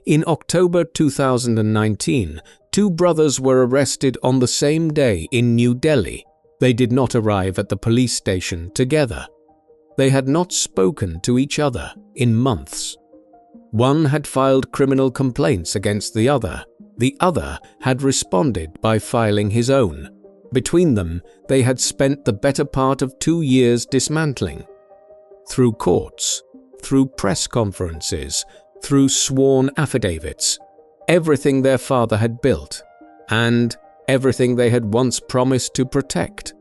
In October 2019, two brothers were arrested on the same day in New Delhi. They did not arrive at the police station together. They had not spoken to each other in months. One had filed criminal complaints against the other. The other had responded by filing his own. Between them, they had spent the better part of 2 years dismantling. Through courts, through press conferences, through sworn affidavits, everything their father had built, and everything they had once promised to protect.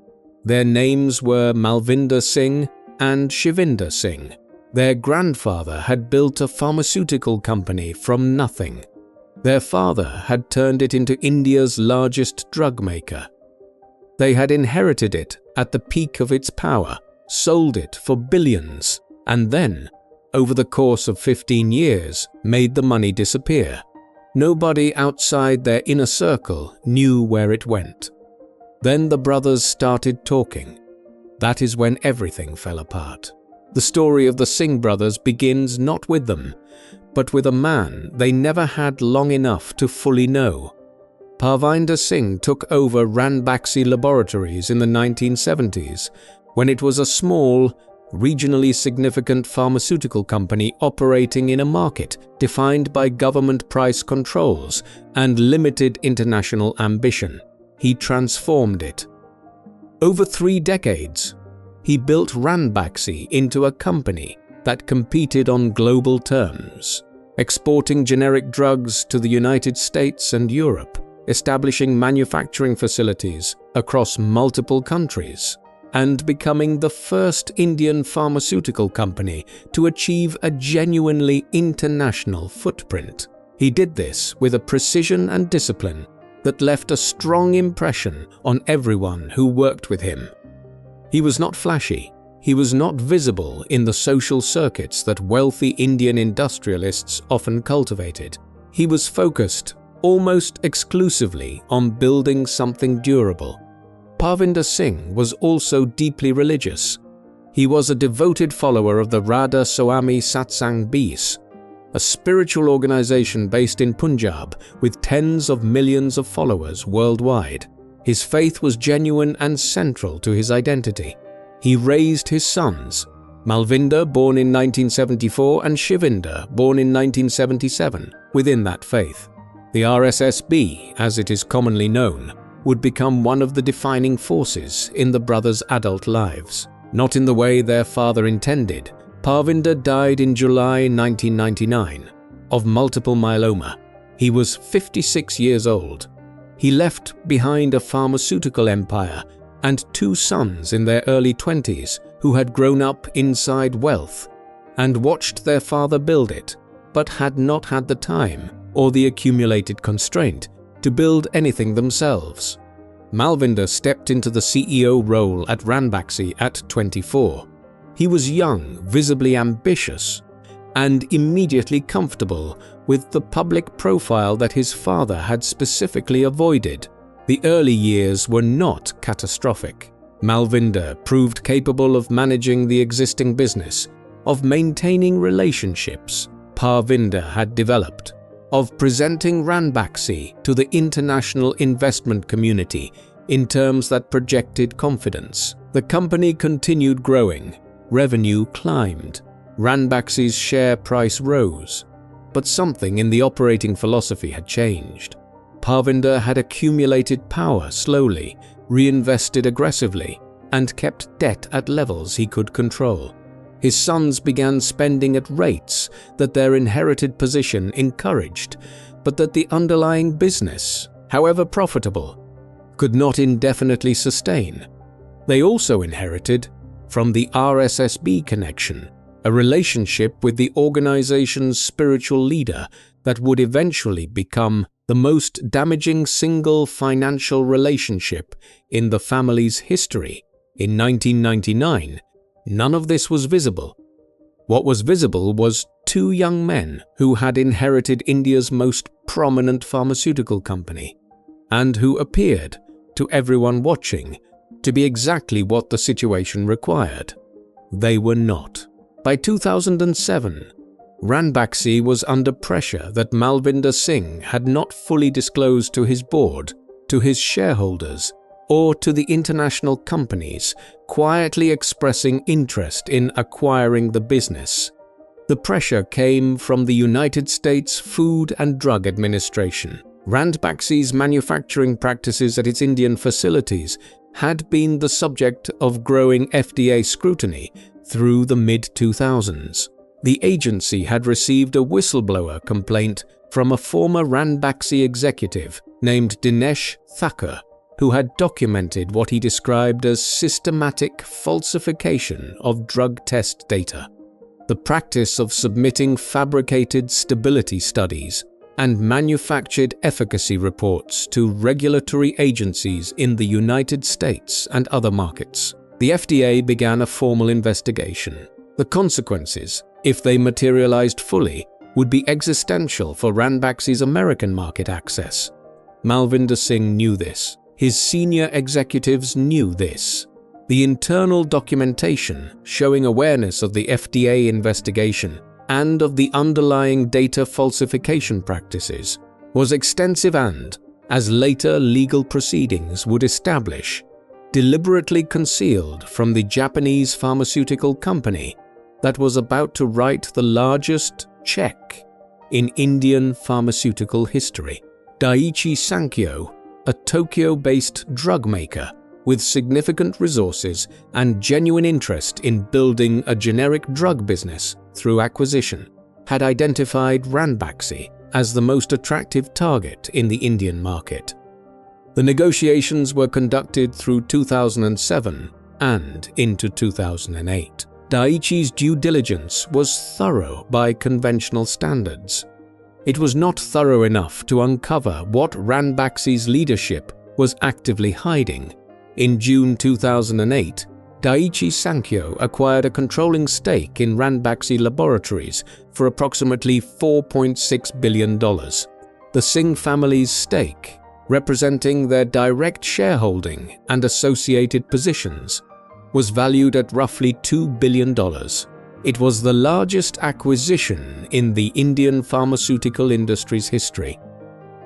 Their names were Malvinder Singh and Shivinder Singh. Their grandfather had built a pharmaceutical company from nothing. Their father had turned it into India's largest drug maker. They had inherited it at the peak of its power, sold it for billions, and then, over the course of 15 years, made the money disappear. Nobody outside their inner circle knew where it went. Then the brothers started talking. That is when everything fell apart. The story of the Singh brothers begins not with them, but with a man they never had long enough to fully know. Malvinder Singh took over Ranbaxy Laboratories in the 1970s, when it was a small, regionally significant pharmaceutical company operating in a market defined by government price controls and limited international ambition. He transformed it. Over 3 decades, he built Ranbaxy into a company that competed on global terms, exporting generic drugs to the United States and Europe, establishing manufacturing facilities across multiple countries, and becoming the first Indian pharmaceutical company to achieve a genuinely international footprint. He did this with a precision and discipline that left a strong impression on everyone who worked with him. He was not flashy. He was not visible in the social circuits that wealthy Indian industrialists often cultivated. He was focused almost exclusively on building something durable. Malvinder Singh was also deeply religious. He was a devoted follower of the Radha Swami Satsang Beas, a spiritual organization based in Punjab with tens of millions of followers worldwide. His faith was genuine and central to his identity. He raised his sons, Malvinder, born in 1974, and Shivinder, born in 1977, within that faith. The RSSB, as it is commonly known, would become one of the defining forces in the brothers' adult lives. Not in the way their father intended. Malvinder died in July 1999 of multiple myeloma. He was 56 years old. He left behind a pharmaceutical empire and 2 sons in their early 20s who had grown up inside wealth and watched their father build it, but had not had the time or the accumulated constraint to build anything themselves. Malvinder stepped into the CEO role at Ranbaxy at 24. He was young, visibly ambitious, and immediately comfortable with the public profile that his father had specifically avoided. The early years were not catastrophic. Malvinder proved capable of managing the existing business, of maintaining relationships Malvinder had developed, of presenting Ranbaxy to the international investment community in terms that projected confidence. The company continued growing, revenue climbed, Ranbaxy's share price rose, but something in the operating philosophy had changed. Malvinder had accumulated power slowly, reinvested aggressively, and kept debt at levels he could control. His sons began spending at rates that their inherited position encouraged, but that the underlying business, however profitable, could not indefinitely sustain. They also inherited, from the RSSB connection, a relationship with the organization's spiritual leader that would eventually become the most damaging single financial relationship in the family's history. In 1999, none of this was visible. What was visible was 2 young men who had inherited India's most prominent pharmaceutical company, and who appeared, to everyone watching, to be exactly what the situation required. They were not. By 2007, Ranbaxy was under pressure that Malvinder Singh had not fully disclosed to his board, to his shareholders, or to the international companies, quietly expressing interest in acquiring the business. The pressure came from the United States Food and Drug Administration. Ranbaxy's manufacturing practices at its Indian facilities had been the subject of growing FDA scrutiny through the mid-2000s. The agency had received a whistleblower complaint from a former Ranbaxy executive named Dinesh Thakur, who had documented what he described as systematic falsification of drug test data. The practice of submitting fabricated stability studies and manufactured efficacy reports to regulatory agencies in the United States and other markets. The FDA began a formal investigation. The consequences, if they materialized fully, would be existential for Ranbaxy's American market access. Malvinder Singh knew this. His senior executives knew this. The internal documentation showing awareness of the FDA investigation and of the underlying data falsification practices was extensive and, as later legal proceedings would establish, deliberately concealed from the Japanese pharmaceutical company that was about to write the largest check in Indian pharmaceutical history. Daiichi Sankyo, a Tokyo-based drug maker with significant resources and genuine interest in building a generic drug business through acquisition, had identified Ranbaxy as the most attractive target in the Indian market. The negotiations were conducted through 2007 and into 2008. Daiichi's due diligence was thorough by conventional standards. It was not thorough enough to uncover what Ranbaxy's leadership was actively hiding. In June 2008, Daiichi Sankyo acquired a controlling stake in Ranbaxy Laboratories for approximately $4.6 billion. The Singh family's stake, representing their direct shareholding and associated positions, was valued at roughly $2 billion. It was the largest acquisition in the Indian pharmaceutical industry's history.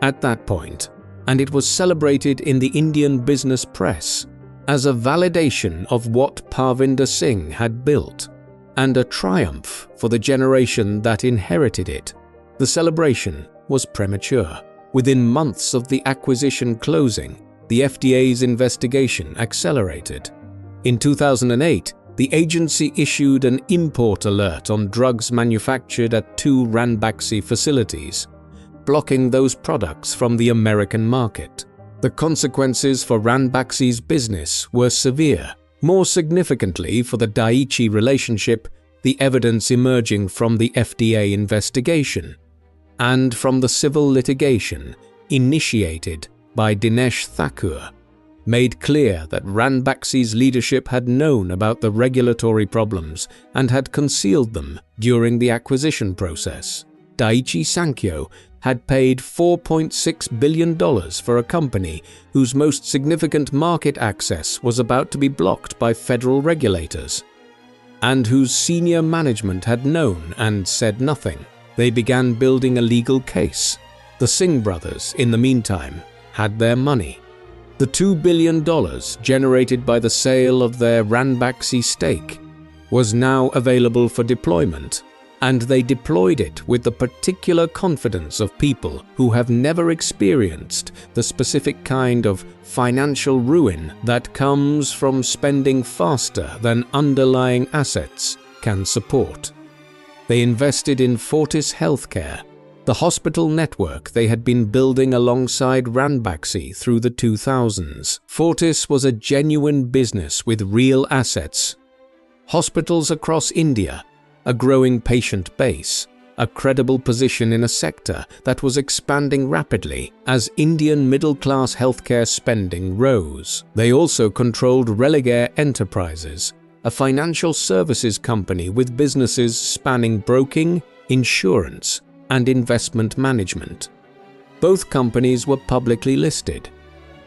At that point, and it was celebrated in the Indian business press as a validation of what Malvinder Singh had built, and a triumph for the generation that inherited it. The celebration was premature. Within months of the acquisition closing, the FDA's investigation accelerated. In 2008, the agency issued an import alert on drugs manufactured at 2 Ranbaxy facilities, blocking those products from the American market. The consequences for Ranbaxy's business were severe. More significantly for the Daiichi relationship, the evidence emerging from the FDA investigation and from the civil litigation initiated by Dinesh Thakur made clear that Ranbaxy's leadership had known about the regulatory problems and had concealed them during the acquisition process. Daiichi Sankyo had paid $4.6 billion for a company whose most significant market access was about to be blocked by federal regulators, and whose senior management had known and said nothing. They began building a legal case. The Singh brothers, in the meantime, had their money. The $2 billion generated by the sale of their Ranbaxy stake was now available for deployment, and they deployed it with the particular confidence of people who have never experienced the specific kind of financial ruin that comes from spending faster than underlying assets can support. They invested in Fortis Healthcare, the hospital network they had been building alongside Ranbaxy through the 2000s. Fortis was a genuine business with real assets. Hospitals across India, a growing patient base, a credible position in a sector that was expanding rapidly as Indian middle-class healthcare spending rose. They also controlled Religare Enterprises, a financial services company with businesses spanning broking, insurance, and investment management. Both companies were publicly listed.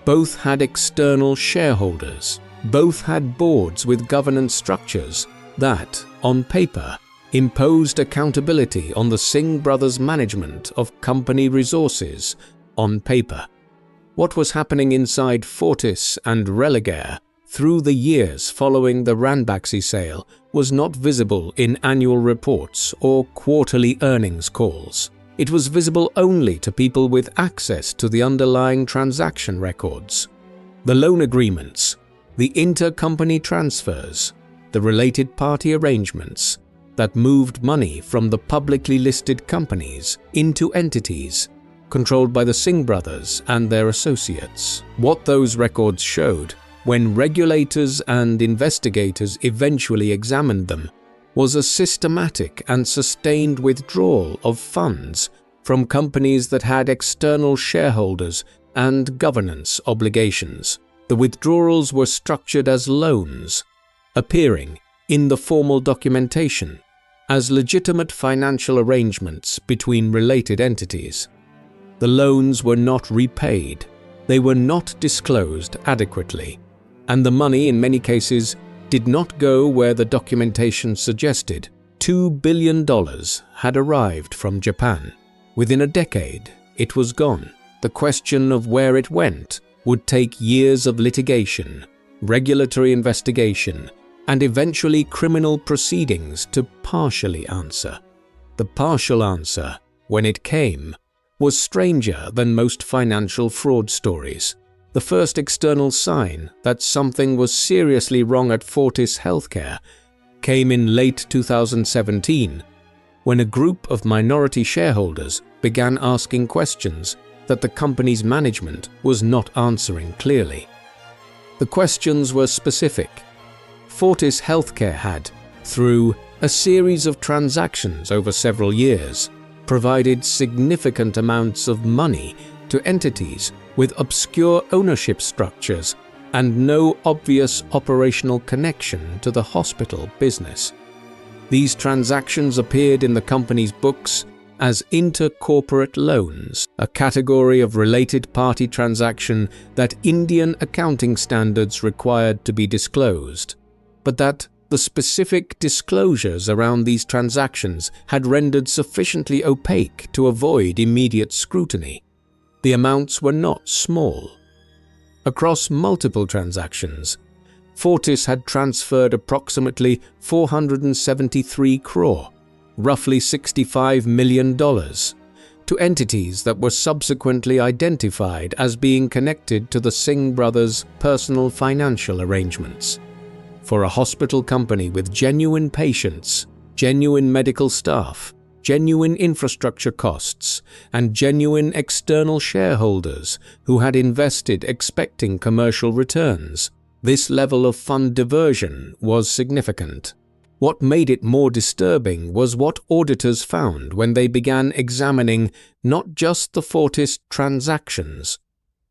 Both had external shareholders. Both had boards with governance structures that, on paper, imposed accountability on the Singh brothers' management of company resources on paper. What was happening inside Fortis and Religare through the years following the Ranbaxy sale was not visible in annual reports or quarterly earnings calls. It was visible only to people with access to the underlying transaction records, the loan agreements, the intercompany transfers, the related party arrangements that moved money from the publicly listed companies into entities controlled by the Singh brothers and their associates. What those records showed, when regulators and investigators eventually examined them, was a systematic and sustained withdrawal of funds from companies that had external shareholders and governance obligations. The withdrawals were structured as loans, appearing in the formal documentation as legitimate financial arrangements between related entities. The loans were not repaid, they were not disclosed adequately, and the money in many cases did not go where the documentation suggested. $2 billion had arrived from Japan. Within a decade, it was gone. The question of where it went would take years of litigation, regulatory investigation, and eventually criminal proceedings to partially answer. The partial answer, when it came, was stranger than most financial fraud stories. The first external sign that something was seriously wrong at Fortis Healthcare came in late 2017, when a group of minority shareholders began asking questions that the company's management was not answering clearly. The questions were specific. Fortis Healthcare had, through a series of transactions over several years, provided significant amounts of money to entities with obscure ownership structures and no obvious operational connection to the hospital business. These transactions appeared in the company's books as intercorporate loans, a category of related party transaction that Indian accounting standards required to be disclosed, but that the specific disclosures around these transactions had rendered sufficiently opaque to avoid immediate scrutiny. The amounts were not small. Across multiple transactions, Fortis had transferred approximately 473 crore, roughly $65 million, to entities that were subsequently identified as being connected to the Singh brothers' personal financial arrangements. For a hospital company with genuine patients, genuine medical staff, genuine infrastructure costs, and genuine external shareholders who had invested expecting commercial returns, this level of fund diversion was significant. What made it more disturbing was what auditors found when they began examining not just the Fortis transactions,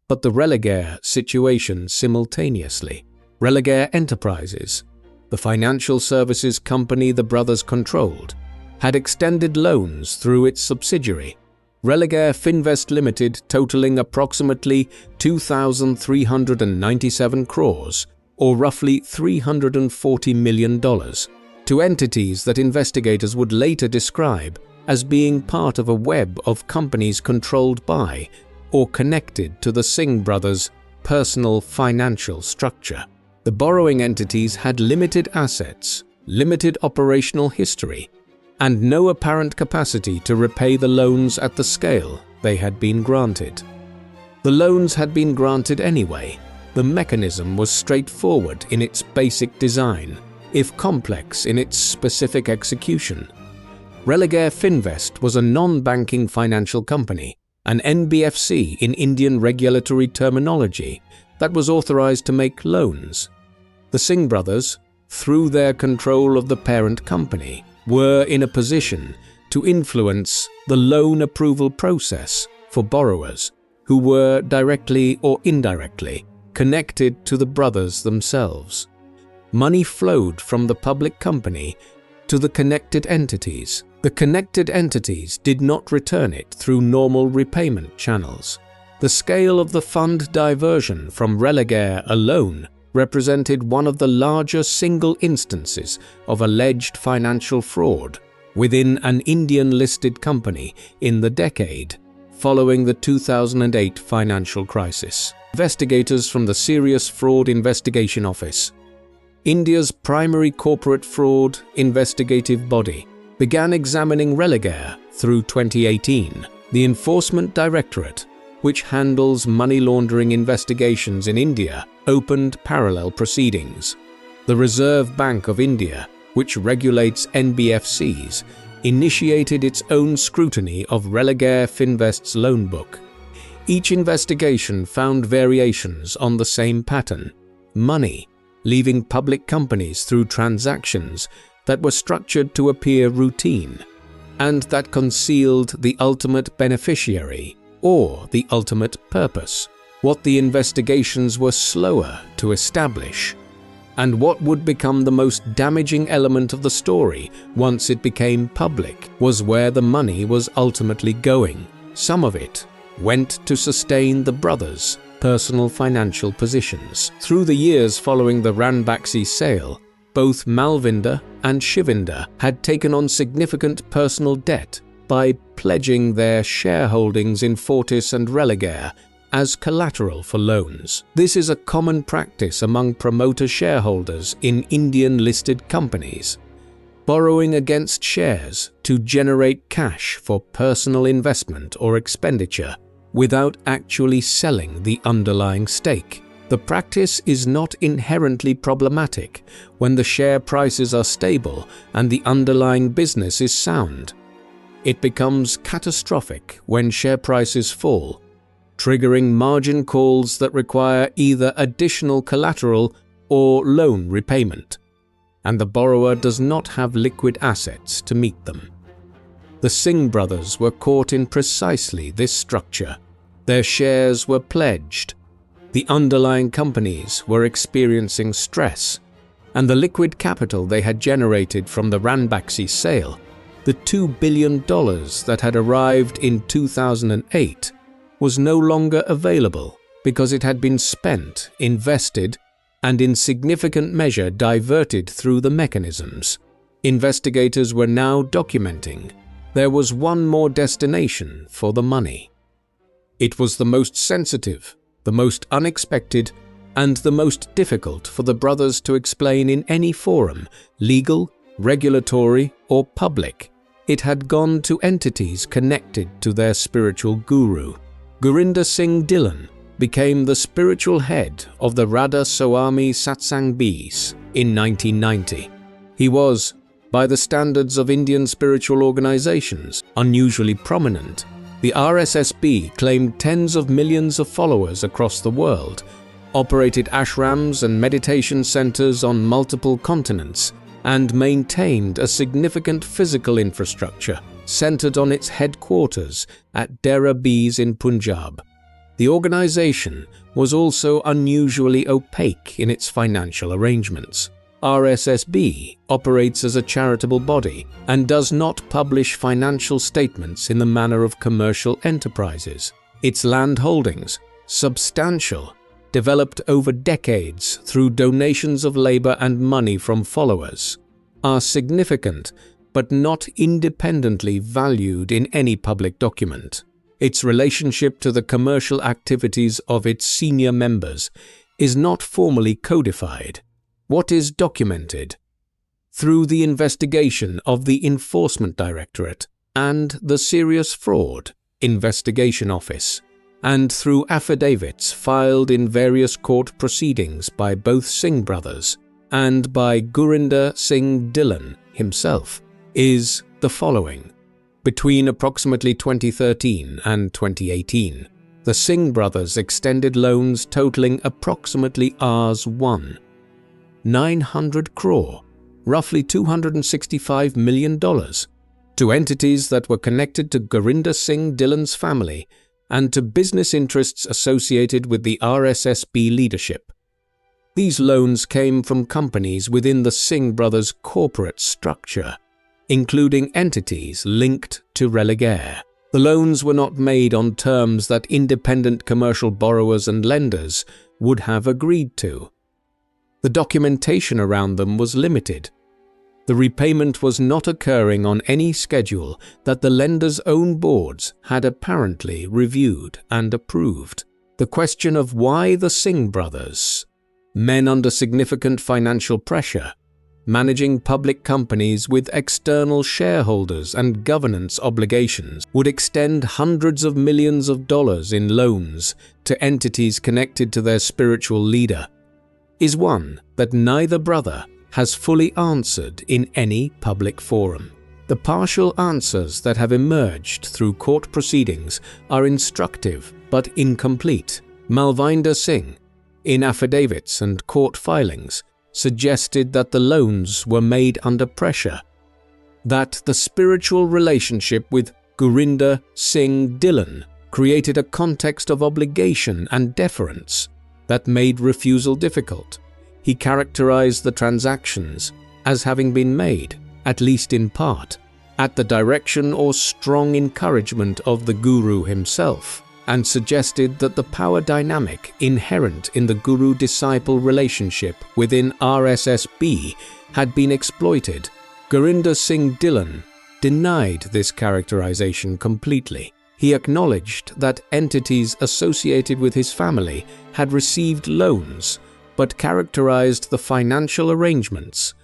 but the Religare situation simultaneously. Religare Enterprises, the financial services company the brothers controlled, had extended loans through its subsidiary, Religare Finvest Limited, totaling approximately 2,397 crores, or roughly $340 million, to entities that investigators would later describe as being part of a web of companies controlled by or connected to the Singh brothers' personal financial structure. The borrowing entities had limited assets, limited operational history, and no apparent capacity to repay the loans at the scale they had been granted. The loans had been granted anyway. The mechanism was straightforward in its basic design, if complex in its specific execution. Religare Finvest was a non-banking financial company, an NBFC in Indian regulatory terminology, that was authorized to make loans. The Singh brothers, through their control of the parent company, were in a position to influence the loan approval process for borrowers who were directly or indirectly connected to the brothers themselves. Money flowed from the public company to the connected entities. The connected entities did not return it through normal repayment channels. The scale of the fund diversion from Religare alone represented one of the larger single instances of alleged financial fraud within an Indian-listed company in the decade following the 2008 financial crisis. Investigators from the Serious Fraud Investigation Office, India's primary corporate fraud investigative body, began examining Religare through 2018. The Enforcement Directorate, which handles money laundering investigations in India, opened parallel proceedings. The Reserve Bank of India, which regulates NBFCs, initiated its own scrutiny of Religare Finvest's loan book. Each investigation found variations on the same pattern: money leaving public companies through transactions that were structured to appear routine, and that concealed the ultimate beneficiary or the ultimate purpose. What the investigations were slower to establish, and what would become the most damaging element of the story once it became public, was where the money was ultimately going. Some of it went to sustain the brothers' personal financial positions. Through the years following the Ranbaxy sale, both Malvinder and Shivinder had taken on significant personal debt by pledging their shareholdings in Fortis and Religare as collateral for loans. This is a common practice among promoter shareholders in Indian-listed companies, borrowing against shares to generate cash for personal investment or expenditure without actually selling the underlying stake. The practice is not inherently problematic when the share prices are stable and the underlying business is sound. It becomes catastrophic when share prices fall, triggering margin calls that require either additional collateral or loan repayment, and the borrower does not have liquid assets to meet them. The Singh brothers were caught in precisely this structure. Their shares were pledged, the underlying companies were experiencing stress, and the liquid capital they had generated from the Ranbaxy sale, the $2 billion that had arrived in 2008, was no longer available because it had been spent, invested, and in significant measure diverted through the mechanisms. Investigators were now documenting there was one more destination for the money. It was the most sensitive, the most unexpected, and the most difficult for the brothers to explain in any forum, legal, regulatory, or public. It had gone to entities connected to their spiritual guru. Gurinder Singh Dhillon became the spiritual head of the Radha Swami Satsang Bees in 1990. He was, by the standards of Indian spiritual organizations, unusually prominent. The RSSB claimed tens of millions of followers across the world, operated ashrams and meditation centers on multiple continents, and maintained a significant physical infrastructure centered on its headquarters at Dera Bees in Punjab. The organization was also unusually opaque in its financial arrangements. RSSB operates as a charitable body and does not publish financial statements in the manner of commercial enterprises. Its land holdings, substantial, developed over decades through donations of labor and money from followers, are significant but not independently valued in any public document. Its relationship to the commercial activities of its senior members is not formally codified. What is documented? Through the investigation of the Enforcement Directorate and the Serious Fraud Investigation Office, and through affidavits filed in various court proceedings by both Singh brothers and by Gurinder Singh Dhillon himself, is the following. Between approximately 2013 and 2018, the Singh brothers extended loans totaling approximately Rs 900 crore, roughly $265 million, to entities that were connected to Gurinder Singh Dhillon's family and to business interests associated with the RSSB leadership. These loans came from companies within the Singh brothers' corporate structure, including entities linked to Religare. The loans were not made on terms that independent commercial borrowers and lenders would have agreed to. The documentation around them was limited. The repayment was not occurring on any schedule that the lender's own boards had apparently reviewed and approved. The question of why the Singh brothers, men under significant financial pressure, managing public companies with external shareholders and governance obligations, would extend hundreds of millions of dollars in loans to entities connected to their spiritual leader, is one that neither brother has fully answered in any public forum. The partial answers that have emerged through court proceedings are instructive but incomplete. Malvinder Singh, in affidavits and court filings, suggested that the loans were made under pressure, that the spiritual relationship with Gurinder Singh Dhillon created a context of obligation and deference that made refusal difficult. He characterized the transactions as having been made, at least in part, at the direction or strong encouragement of the Guru himself, and suggested that the power dynamic inherent in the Guru-disciple relationship within RSSB had been exploited. Gurinder Singh Dhillon denied this characterization completely. He acknowledged that entities associated with his family had received loans, but characterized the financial arrangements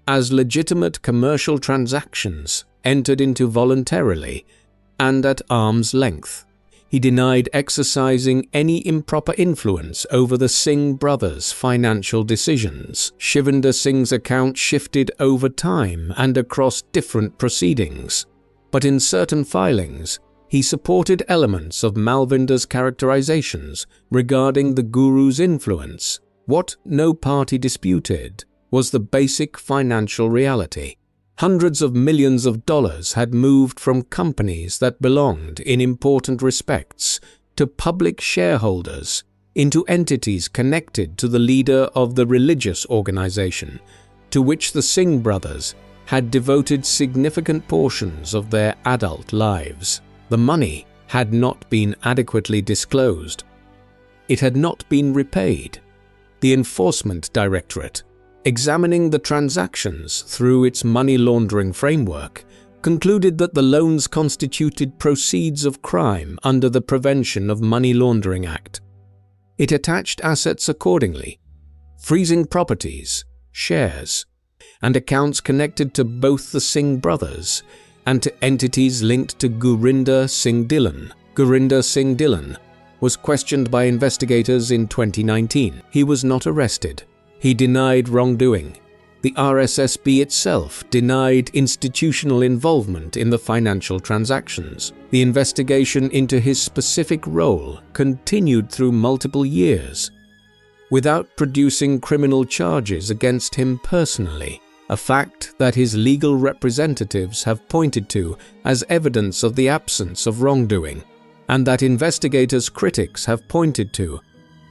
as legitimate commercial transactions entered into voluntarily and at arm's length. He denied exercising any improper influence over the Singh brothers' financial decisions. Shivinder Singh's account shifted over time and across different proceedings, but in certain filings, he supported elements of Malvinder's characterizations regarding the Guru's influence. What no party disputed was the basic financial reality. Hundreds of millions of dollars had moved from companies that belonged in important respects to public shareholders into entities connected to the leader of the religious organization, to which the Singh brothers had devoted significant portions of their adult lives. The money had not been adequately disclosed. It had not been repaid. The Enforcement Directorate, examining the transactions through its money laundering framework, concluded that the loans constituted proceeds of crime under the Prevention of Money Laundering Act. It attached assets accordingly, freezing properties, shares, and accounts connected to both the Singh brothers and to entities linked to Gurinder Singh Dhillon. Gurinder Singh Dhillon was questioned by investigators in 2019. He was not arrested. He denied wrongdoing. The RSSB itself denied institutional involvement in the financial transactions. The investigation into his specific role continued through multiple years, without producing criminal charges against him personally, a fact that his legal representatives have pointed to as evidence of the absence of wrongdoing, and that investigators' critics have pointed to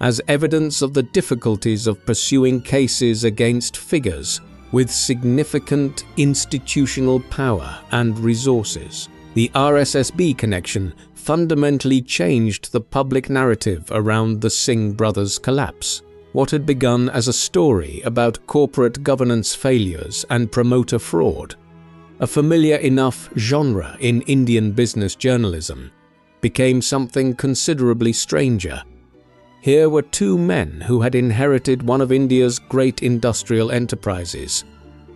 as evidence of the difficulties of pursuing cases against figures with significant institutional power and resources. The RSSB connection fundamentally changed the public narrative around the Singh brothers' collapse. What had begun as a story about corporate governance failures and promoter fraud, a familiar enough genre in Indian business journalism, became something considerably stranger. Here were two men who had inherited one of India's great industrial enterprises.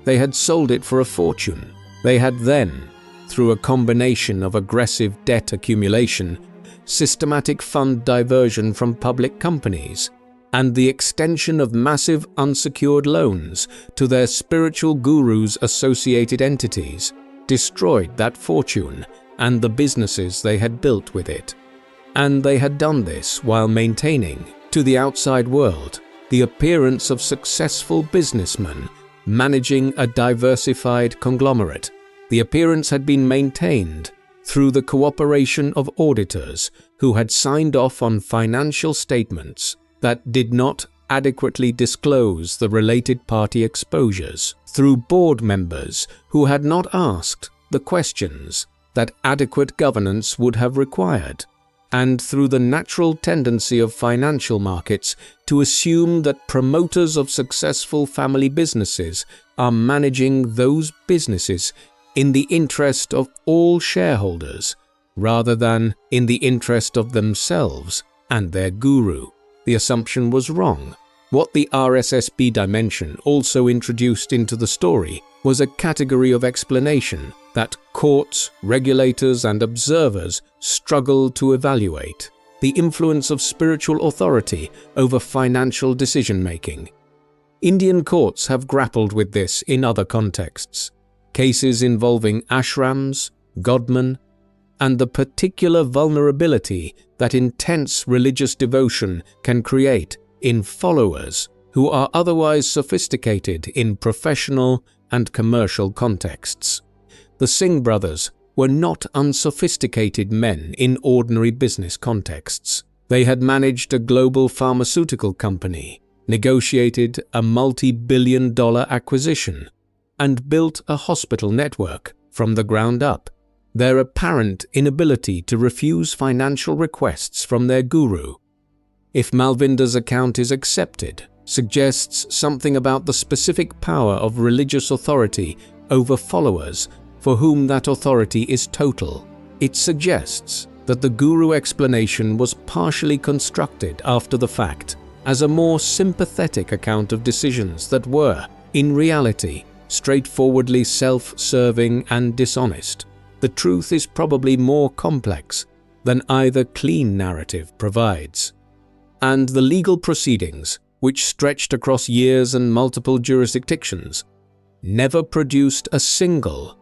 They had sold it for a fortune. They had then, through a combination of aggressive debt accumulation, systematic fund diversion from public companies, and the extension of massive unsecured loans to their spiritual gurus' associated entities, destroyed that fortune and the businesses they had built with it. And they had done this while maintaining, to the outside world, the appearance of successful businessmen managing a diversified conglomerate. The appearance had been maintained through the cooperation of auditors who had signed off on financial statements that did not adequately disclose the related party exposures, through board members who had not asked the questions that adequate governance would have required, and through the natural tendency of financial markets to assume that promoters of successful family businesses are managing those businesses in the interest of all shareholders rather than in the interest of themselves and their guru. The assumption was wrong. What the RSSB dimension also introduced into the story was a category of explanation that courts, regulators, and observers struggled to evaluate: the influence of spiritual authority over financial decision-making. Indian courts have grappled with this in other contexts, cases involving ashrams, godmen, and the particular vulnerability that intense religious devotion can create in followers who are otherwise sophisticated in professional and commercial contexts. The Singh brothers were not unsophisticated men in ordinary business contexts. They had managed a global pharmaceutical company, negotiated a multi-billion-dollar acquisition, and built a hospital network from the ground up. Their apparent inability to refuse financial requests from their guru, if Malvinder's account is accepted, suggests something about the specific power of religious authority over followers for whom that authority is total. It suggests that the guru explanation was partially constructed after the fact as a more sympathetic account of decisions that were, in reality, straightforwardly self-serving and dishonest. The truth is probably more complex than either clean narrative provides. And the legal proceedings, which stretched across years and multiple jurisdictions, never produced a single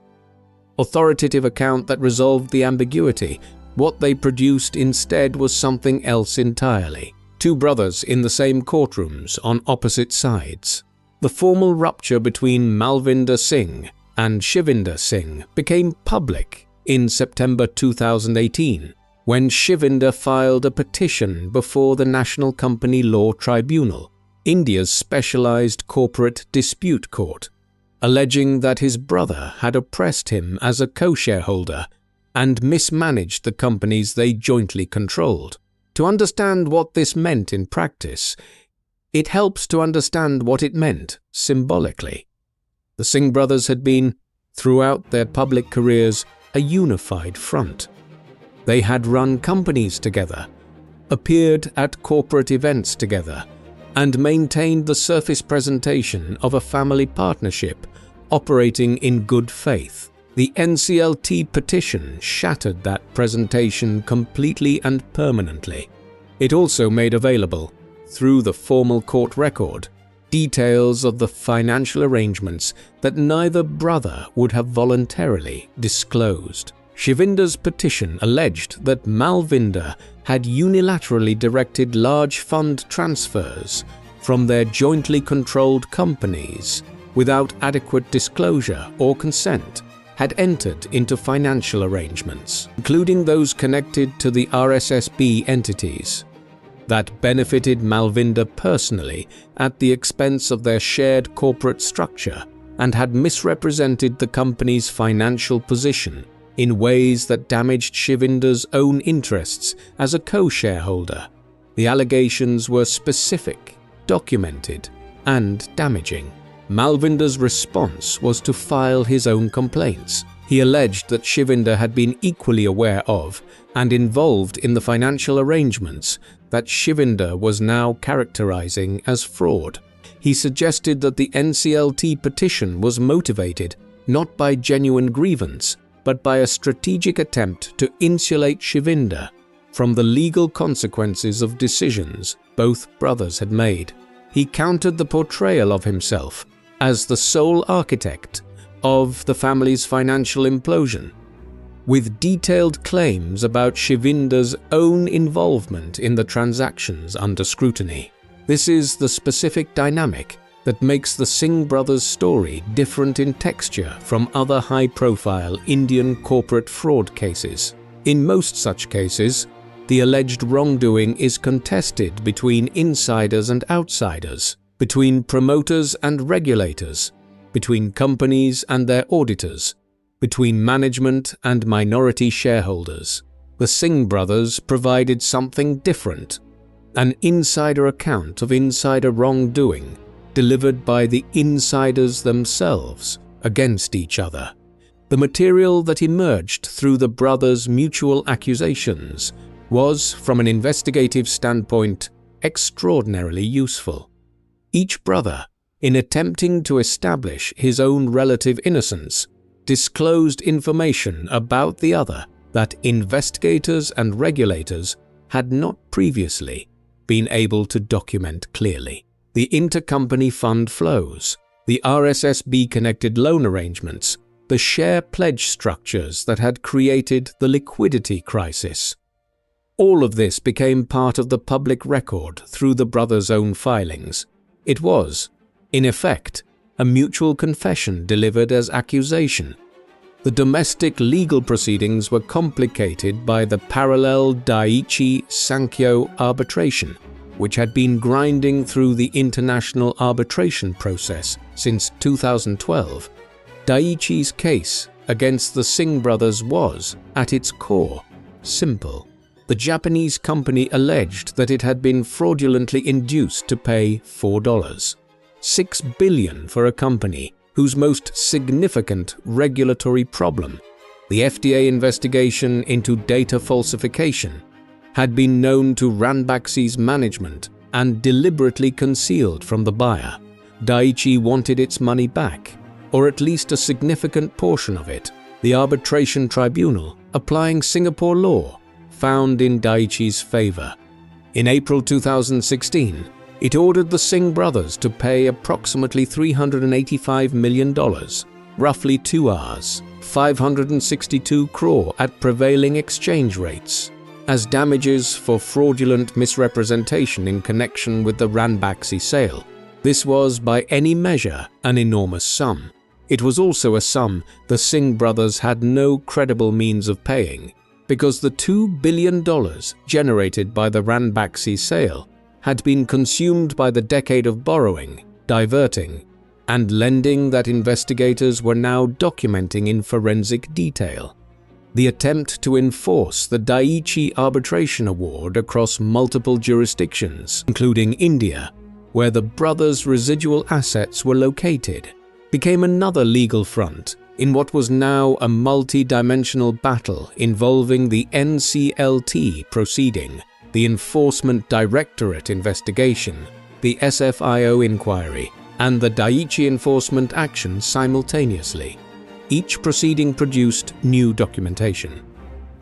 authoritative account that resolved the ambiguity. What they produced instead was something else entirely. Two brothers in the same courtrooms on opposite sides. The formal rupture between Malvinder Singh and Shivinder Singh became public in September 2018, when Shivinder filed a petition before the National Company Law Tribunal, India's specialized corporate dispute court, alleging that his brother had oppressed him as a co-shareholder and mismanaged the companies they jointly controlled. To understand what this meant in practice, it helps to understand what it meant symbolically. The Singh brothers had been, throughout their public careers, a unified front. They had run companies together, appeared at corporate events together, and maintained the surface presentation of a family partnership operating in good faith. The NCLT petition shattered that presentation completely and permanently. It also made available, through the formal court record, details of the financial arrangements that neither brother would have voluntarily disclosed. Shivinder's petition alleged that Malvinder had unilaterally directed large fund transfers from their jointly controlled companies without adequate disclosure or consent, had entered into financial arrangements, including those connected to the RSSB entities, that benefited Malvinder personally at the expense of their shared corporate structure, and had misrepresented the company's financial position in ways that damaged Shivinder's own interests as a co-shareholder. The allegations were specific, documented, and damaging. Malvinder's response was to file his own complaints. He alleged that Shivinder had been equally aware of and involved in the financial arrangements that Shivinder was now characterizing as fraud. He suggested that the NCLT petition was motivated not by genuine grievance, but by a strategic attempt to insulate Shivinder from the legal consequences of decisions both brothers had made. He countered the portrayal of himself as the sole architect of the family's financial implosion, with detailed claims about Shivinder's own involvement in the transactions under scrutiny. This is the specific dynamic that makes the Singh brothers' story different in texture from other high-profile Indian corporate fraud cases. In most such cases, the alleged wrongdoing is contested between insiders and outsiders, between promoters and regulators, between companies and their auditors, between management and minority shareholders. The Singh brothers provided something different, an insider account of insider wrongdoing delivered by the insiders themselves against each other. The material that emerged through the brothers' mutual accusations was, from an investigative standpoint, extraordinarily useful. Each brother, in attempting to establish his own relative innocence, disclosed information about the other that investigators and regulators had not previously been able to document clearly. The intercompany fund flows, the RSSB-connected loan arrangements, the share pledge structures that had created the liquidity crisis. All of this became part of the public record through the brothers' own filings. It was, in effect, a mutual confession delivered as accusation. The domestic legal proceedings were complicated by the parallel Daiichi-Sankyo arbitration, which had been grinding through the international arbitration process since 2012. Daiichi's case against the Singh brothers was, at its core, simple. The Japanese company alleged that it had been fraudulently induced to pay $6 billion for a company whose most significant regulatory problem, the FDA investigation into data falsification, had been known to Ranbaxy's management and deliberately concealed from the buyer. Daiichi wanted its money back, or at least a significant portion of it. The arbitration tribunal, applying Singapore law, found in Daiichi's favor. In April 2016, it ordered the Singh brothers to pay approximately $385 million, roughly 2 hours, 562 crore at prevailing exchange rates, as damages for fraudulent misrepresentation in connection with the Ranbaxy sale. This was by any measure an enormous sum. It was also a sum the Singh brothers had no credible means of paying, because the $2 billion generated by the Ranbaxy sale had been consumed by the decade of borrowing, diverting, and lending that investigators were now documenting in forensic detail. The attempt to enforce the Daiichi arbitration award across multiple jurisdictions, including India, where the brothers' residual assets were located, became another legal front in what was now a multi-dimensional battle involving the NCLT proceeding, the Enforcement Directorate investigation, the SFIO inquiry, and the Daiichi enforcement action simultaneously. Each proceeding produced new documentation.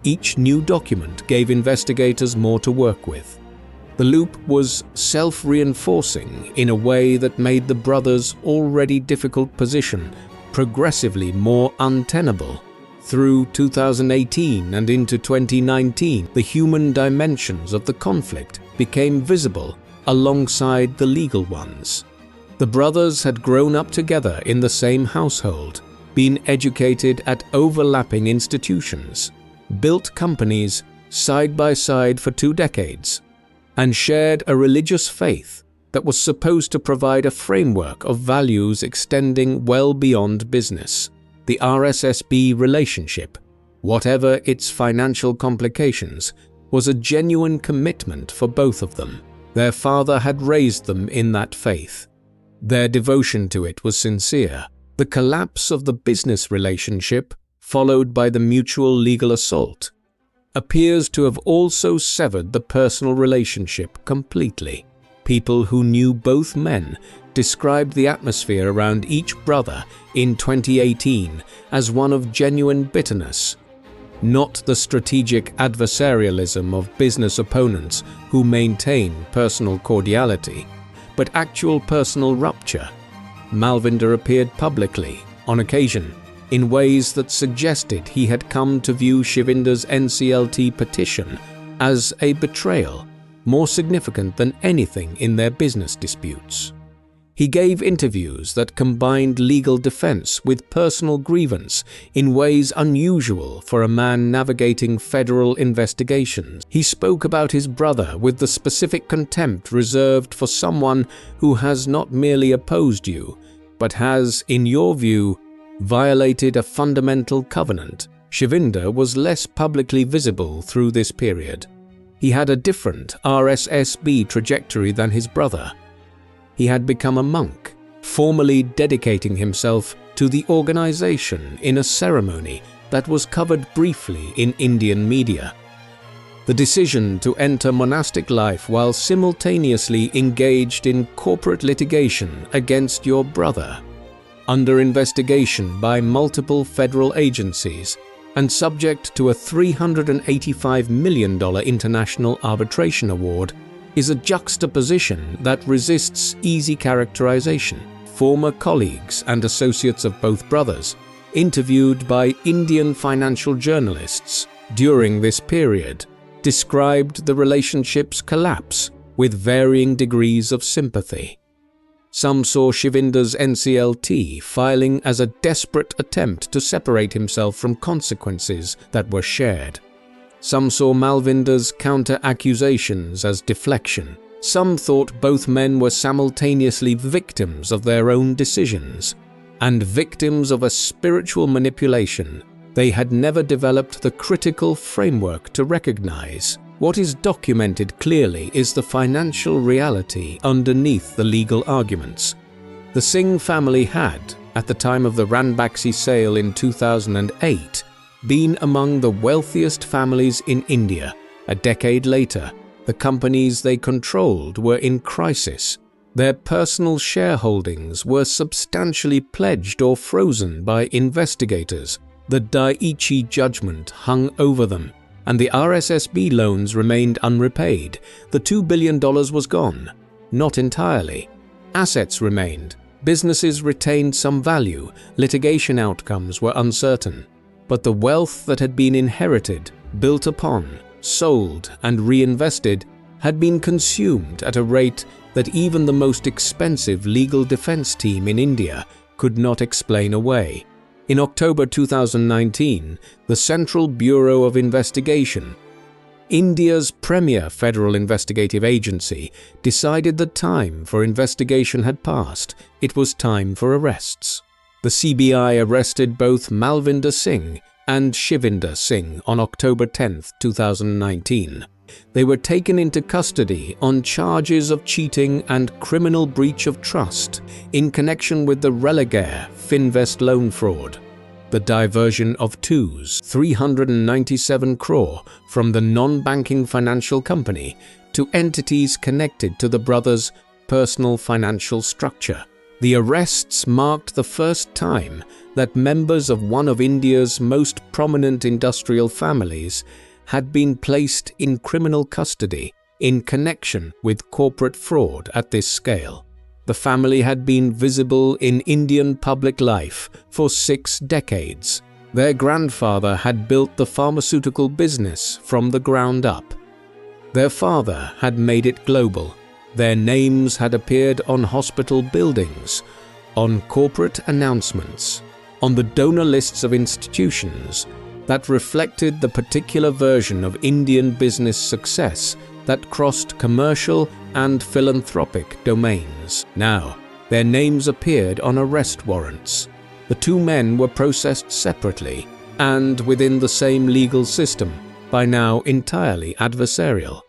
Each new document gave investigators more to work with. The loop was self-reinforcing in a way that made the brothers' already difficult position progressively more untenable. Through 2018 and into 2019, the human dimensions of the conflict became visible alongside the legal ones. The brothers had grown up together in the same household, been educated at overlapping institutions, built companies side by side for 2 decades, and shared a religious faith that was supposed to provide a framework of values extending well beyond business. The RSSB relationship, whatever its financial complications, was a genuine commitment for both of them. Their father had raised them in that faith. Their devotion to it was sincere. The collapse of the business relationship, followed by the mutual legal assault, appears to have also severed the personal relationship completely. People who knew both men described the atmosphere around each brother in 2018 as one of genuine bitterness, not the strategic adversarialism of business opponents who maintain personal cordiality, but actual personal rupture. Malvinder appeared publicly, on occasion, in ways that suggested he had come to view Shivinder's NCLT petition as a betrayal more significant than anything in their business disputes. He gave interviews that combined legal defense with personal grievance in ways unusual for a man navigating federal investigations. He spoke about his brother with the specific contempt reserved for someone who has not merely opposed you, but has, in your view, violated a fundamental covenant. Shivinder was less publicly visible through this period. He had a different RSSB trajectory than his brother. he had become a monk, formally dedicating himself to the organization in a ceremony that was covered briefly in Indian media. The decision to enter monastic life while simultaneously engaged in corporate litigation against your brother, under investigation by multiple federal agencies and subject to a $385 million international arbitration award, is a juxtaposition that resists easy characterization. Former colleagues and associates of both brothers, interviewed by Indian financial journalists during this period, described the relationship's collapse with varying degrees of sympathy. Some saw Shivinder's NCLT filing as a desperate attempt to separate himself from consequences that were shared. Some saw Malvinder's counter-accusations as deflection. Some thought both men were simultaneously victims of their own decisions and victims of a spiritual manipulation they had never developed the critical framework to recognize. What is documented clearly is the financial reality underneath the legal arguments. The Singh family had, at the time of the Ranbaxy sale in 2008, been among the wealthiest families in India. A decade later, the companies they controlled were in crisis. Their personal shareholdings were substantially pledged or frozen by investigators. The Daiichi judgment hung over them, and the RSSB loans remained unrepaid. The $2 billion was gone. Not entirely. Assets remained. Businesses retained some value. Litigation outcomes were uncertain. But the wealth that had been inherited, built upon, sold, and reinvested had been consumed at a rate that even the most expensive legal defense team in India could not explain away. In October 2019, the Central Bureau of Investigation, India's premier federal investigative agency, decided the time for investigation had passed. It was time for arrests. The CBI arrested both Malvinder Singh and Shivinder Singh on October 10, 2019. They were taken into custody on charges of cheating and criminal breach of trust in connection with the Religare Finvest loan fraud, the diversion of $397 crore from the non-banking financial company to entities connected to the brothers' personal financial structure. The arrests marked the first time that members of one of India's most prominent industrial families had been placed in criminal custody in connection with corporate fraud at this scale. The family had been visible in Indian public life for 6 decades. Their grandfather had built the pharmaceutical business from the ground up. Their father had made it global. Their names had appeared on hospital buildings, on corporate announcements, on the donor lists of institutions that reflected the particular version of Indian business success that crossed commercial and philanthropic domains. Now, their names appeared on arrest warrants. The two men were processed separately and within the same legal system, by now entirely adversarial.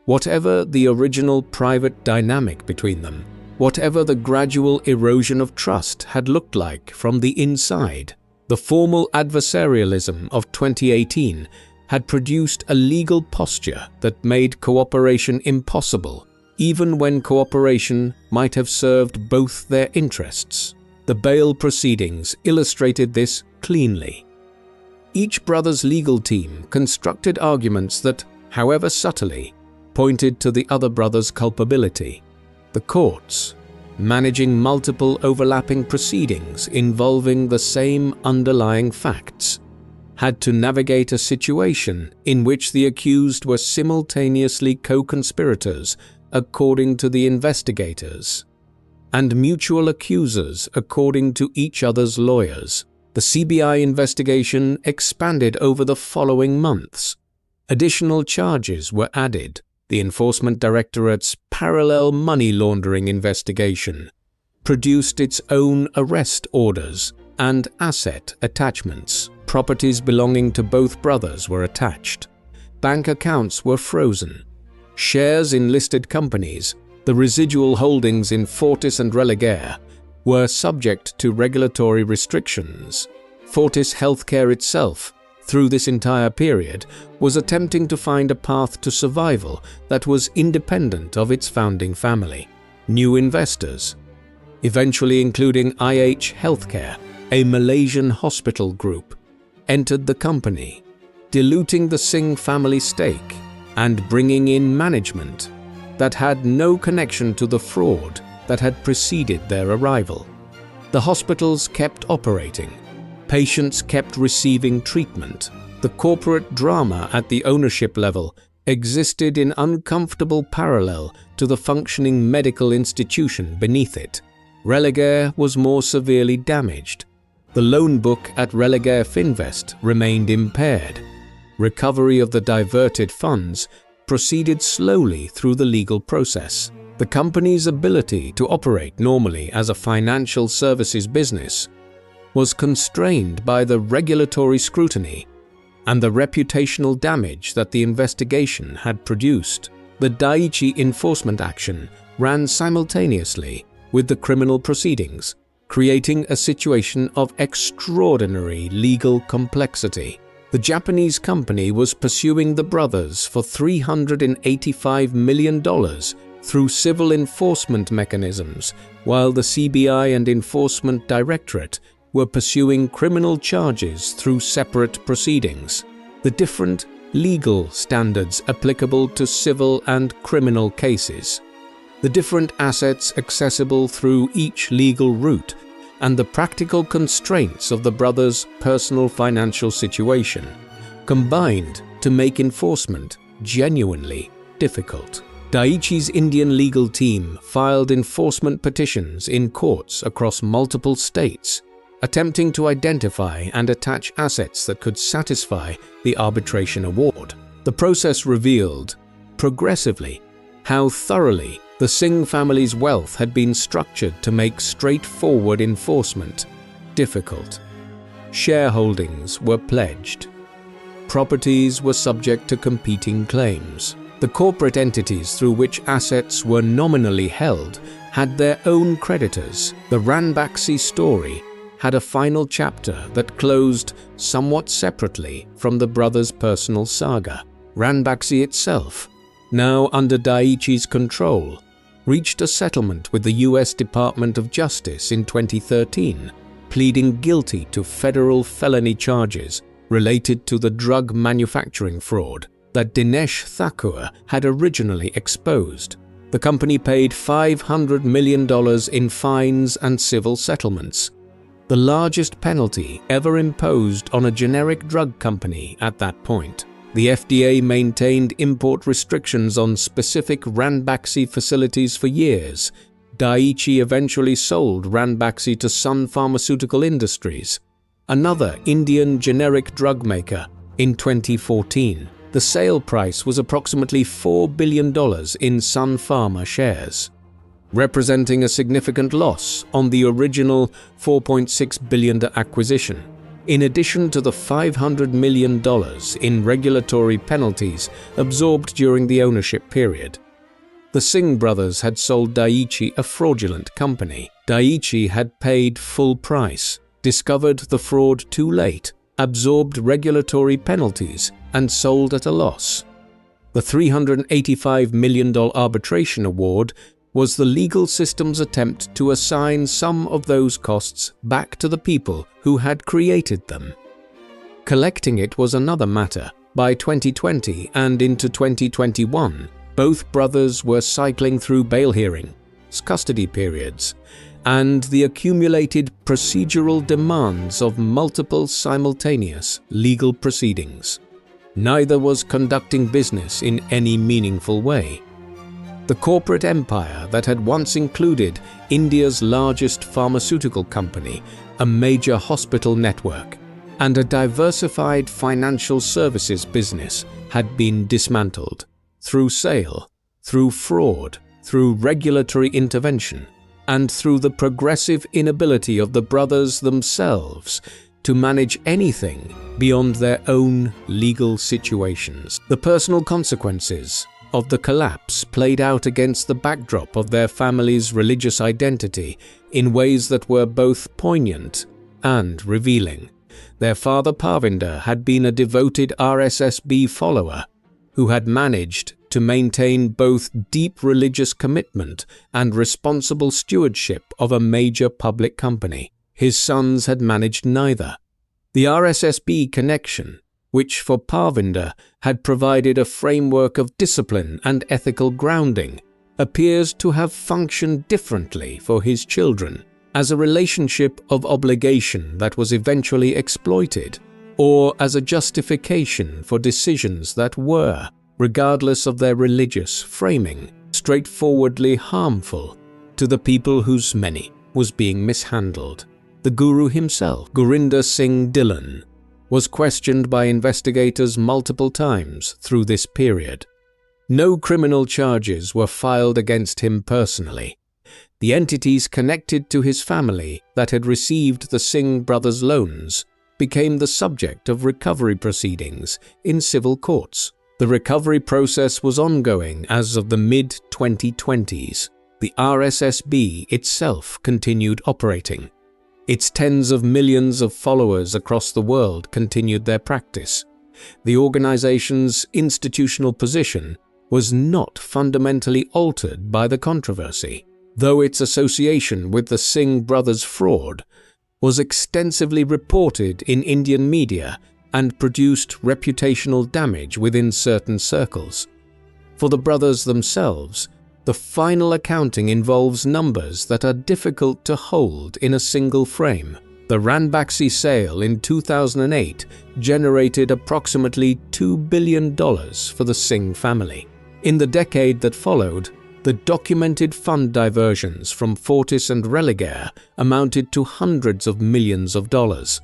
Whatever the original private dynamic between them, whatever the gradual erosion of trust had looked like from the inside, the formal adversarialism of 2018 had produced a legal posture that made cooperation impossible, even when cooperation might have served both their interests. The bail proceedings illustrated this cleanly. Each brother's legal team constructed arguments that, however subtly, pointed to the other brother's culpability. The courts, managing multiple overlapping proceedings involving the same underlying facts, had to navigate a situation in which the accused were simultaneously co-conspirators according to the investigators, and mutual accusers according to each other's lawyers. The CBI investigation expanded over the following months. Additional charges were added. The Enforcement Directorate's parallel money laundering investigation produced its own arrest orders and asset attachments. Properties belonging to both brothers were attached. Bank accounts were frozen. Shares in listed companies The residual holdings in Fortis and Religare were subject to regulatory restrictions. Fortis Healthcare itself, through this entire period, was attempting to find a path to survival that was independent of its founding family. New investors, eventually including IH Healthcare, a Malaysian hospital group, entered the company, diluting the Singh family stake and bringing in management that had no connection to the fraud that had preceded their arrival. The hospitals kept operating. Patients kept receiving treatment. The corporate drama at the ownership level existed in uncomfortable parallel to the functioning medical institution beneath it. Religare was more severely damaged. The loan book at Religare Finvest remained impaired. Recovery of the diverted funds proceeded slowly through the legal process. The company's ability to operate normally as a financial services business was constrained by the regulatory scrutiny and the reputational damage that the investigation had produced. The Daiichi enforcement action ran simultaneously with the criminal proceedings, creating a situation of extraordinary legal complexity. The Japanese company was pursuing the brothers for $385 million through civil enforcement mechanisms, while the CBI and Enforcement Directorate were pursuing criminal charges through separate proceedings. The different legal standards applicable to civil and criminal cases, the different assets accessible through each legal route, and the practical constraints of the brothers' personal financial situation combined to make enforcement genuinely difficult. Daiichi's Indian legal team filed enforcement petitions in courts across multiple states, attempting to identify and attach assets that could satisfy the arbitration award. The process revealed, progressively, how thoroughly the Singh family's wealth had been structured to make straightforward enforcement difficult. Shareholdings were pledged. Properties were subject to competing claims. The corporate entities through which assets were nominally held had their own creditors. The Ranbaxy story had a final chapter that closed somewhat separately from the brothers' personal saga. Ranbaxy itself, now under Daiichi's control, reached a settlement with the US Department of Justice in 2013, pleading guilty to federal felony charges related to the drug manufacturing fraud that Dinesh Thakur had originally exposed. The company paid $500 million in fines and civil settlements, the largest penalty ever imposed on a generic drug company at that point. The FDA maintained import restrictions on specific Ranbaxy facilities for years. Daiichi eventually sold Ranbaxy to Sun Pharmaceutical Industries, another Indian generic drug maker, in 2014. The sale price was approximately $4 billion in Sun Pharma shares, representing a significant loss on the original $4.6 billion acquisition. In addition to the $500 million in regulatory penalties absorbed during the ownership period, the Singh brothers had sold Daiichi a fraudulent company. Daiichi had paid full price, discovered the fraud too late, absorbed regulatory penalties, and sold at a loss. The $385 million arbitration award was the legal system's attempt to assign some of those costs back to the people who had created them. Collecting it was another matter. By 2020 and into 2021, both brothers were cycling through bail hearings, custody periods, and the accumulated procedural demands of multiple simultaneous legal proceedings. Neither was conducting business in any meaningful way. The corporate empire that had once included India's largest pharmaceutical company, a major hospital network, and a diversified financial services business had been dismantled through sale, through fraud, through regulatory intervention, and through the progressive inability of the brothers themselves to manage anything beyond their own legal situations. The personal consequences of the collapse played out against the backdrop of their family's religious identity in ways that were both poignant and revealing. Their father Parvinder had been a devoted RSSB follower who had managed to maintain both deep religious commitment and responsible stewardship of a major public company. His sons had managed neither. The RSSB connection, which for Parvinder had provided a framework of discipline and ethical grounding, appears to have functioned differently for his children, as a relationship of obligation that was eventually exploited, or as a justification for decisions that were, regardless of their religious framing, straightforwardly harmful to the people whose money was being mishandled. The Guru himself, Gurinder Singh Dhillon, was questioned by investigators multiple times through this period. No criminal charges were filed against him personally. The entities connected to his family that had received the Singh brothers' loans became the subject of recovery proceedings in civil courts. The recovery process was ongoing as of the mid-2020s. The RSSB itself continued operating. Its tens of millions of followers across the world continued their practice. The organization's institutional position was not fundamentally altered by the controversy, though its association with the Singh brothers' fraud was extensively reported in Indian media and produced reputational damage within certain circles. For the brothers themselves, the final accounting involves numbers that are difficult to hold in a single frame. The Ranbaxy sale in 2008 generated approximately $2 billion for the Singh family. In the decade that followed, the documented fund diversions from Fortis and Religare amounted to hundreds of millions of dollars.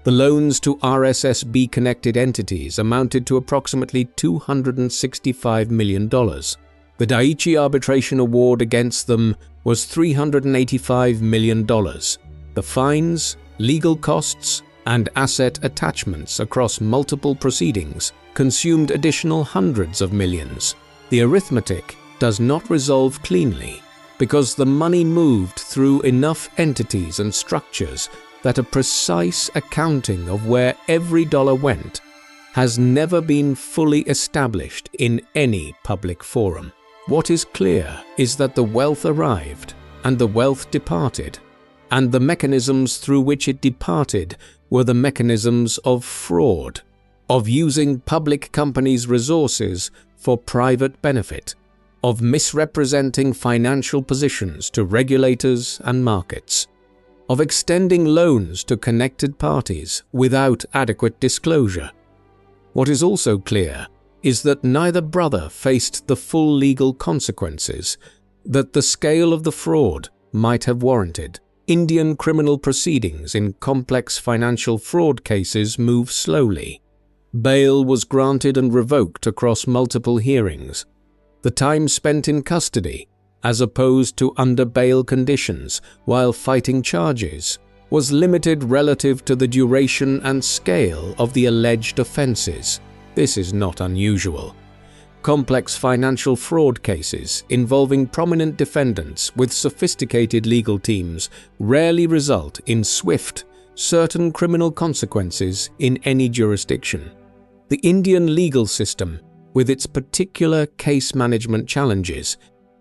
The loans to RSSB-connected entities amounted to approximately $265 million. The Daiichi arbitration award against them was $385 million. The fines, legal costs, and asset attachments across multiple proceedings consumed additional hundreds of millions. The arithmetic does not resolve cleanly because the money moved through enough entities and structures that a precise accounting of where every dollar went has never been fully established in any public forum. What is clear is that the wealth arrived and the wealth departed, and the mechanisms through which it departed were the mechanisms of fraud, of using public companies' resources for private benefit, of misrepresenting financial positions to regulators and markets, of extending loans to connected parties without adequate disclosure. What is also clear is that neither brother faced the full legal consequences that the scale of the fraud might have warranted. Indian criminal proceedings in complex financial fraud cases move slowly. Bail was granted and revoked across multiple hearings. The time spent in custody, as opposed to under bail conditions while fighting charges, was limited relative to the duration and scale of the alleged offences. This is not unusual. Complex financial fraud cases involving prominent defendants with sophisticated legal teams rarely result in swift, certain criminal consequences in any jurisdiction. The Indian legal system, with its particular case management challenges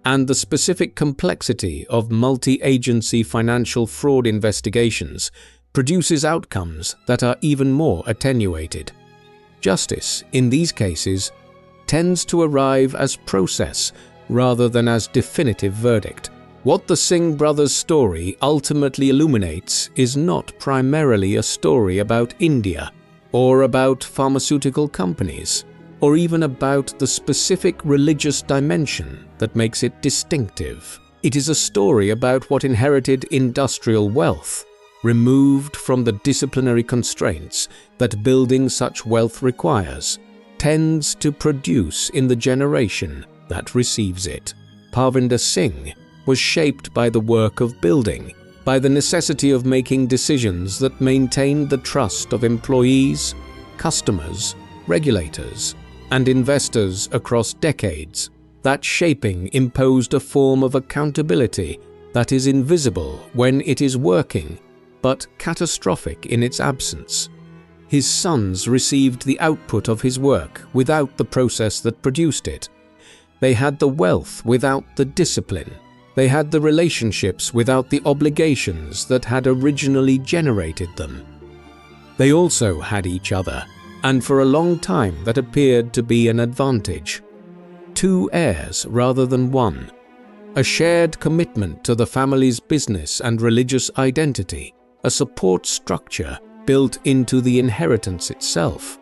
and the specific complexity of multi-agency financial fraud investigations, produces outcomes that are even more attenuated. Justice, in these cases, tends to arrive as process rather than as definitive verdict. What the Singh brothers' story ultimately illuminates is not primarily a story about India, or about pharmaceutical companies, or even about the specific religious dimension that makes it distinctive. It is a story about what inherited industrial wealth, removed from the disciplinary constraints that building such wealth requires, tends to produce in the generation that receives it. Parvinder Singh was shaped by the work of building, by the necessity of making decisions that maintained the trust of employees, customers, regulators, and investors across decades. That shaping imposed a form of accountability that is invisible when it is working, but catastrophic in its absence. His sons received the output of his work without the process that produced it. They had the wealth without the discipline. They had the relationships without the obligations that had originally generated them. They also had each other, and for a long time that appeared to be an advantage. Two heirs rather than one. A shared commitment to the family's business and religious identity, a support structure built into the inheritance itself.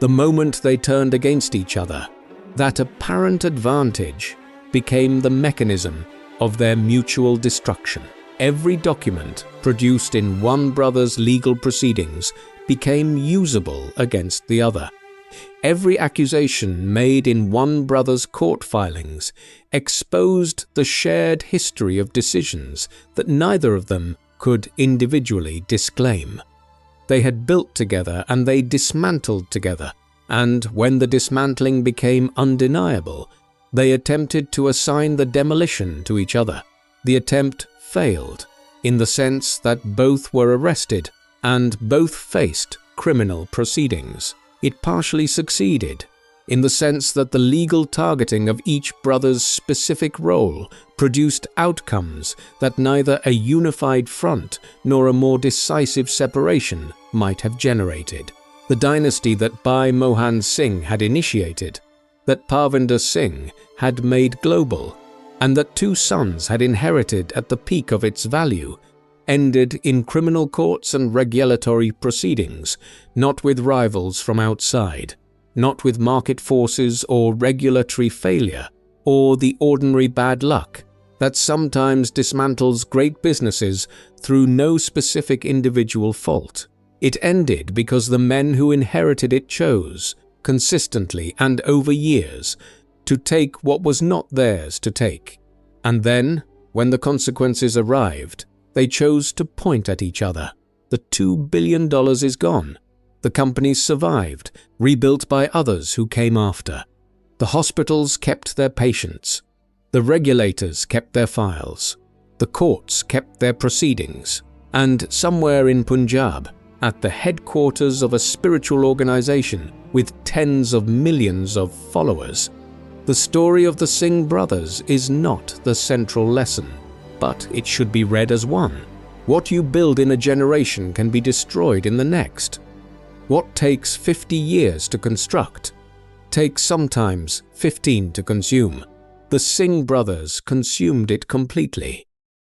The moment they turned against each other, that apparent advantage became the mechanism of their mutual destruction. Every document produced in one brother's legal proceedings became usable against the other. Every accusation made in one brother's court filings exposed the shared history of decisions that neither of them could individually disclaim. They had built together and they dismantled together, and when the dismantling became undeniable, they attempted to assign the demolition to each other. The attempt failed, in the sense that both were arrested and both faced criminal proceedings. It partially succeeded, in the sense that the legal targeting of each brother's specific role produced outcomes that neither a unified front nor a more decisive separation might have generated. The dynasty that Bhai Mohan Singh had initiated, that Parvinder Singh had made global, and that two sons had inherited at the peak of its value, ended in criminal courts and regulatory proceedings, not with rivals from outside, not with market forces or regulatory failure, or the ordinary bad luck that sometimes dismantles great businesses through no specific individual fault. It ended because the men who inherited it chose, consistently and over years, to take what was not theirs to take. And then, when the consequences arrived, they chose to point at each other. The $2 billion is gone. The companies survived, rebuilt by others who came after. The hospitals kept their patients. The regulators kept their files. The courts kept their proceedings. And somewhere in Punjab, at the headquarters of a spiritual organization with tens of millions of followers, the story of the Singh brothers is not the central lesson, but it should be read as one. What you build in a generation can be destroyed in the next. What takes 50 years to construct takes sometimes 15 to consume. The Singh brothers consumed it completely.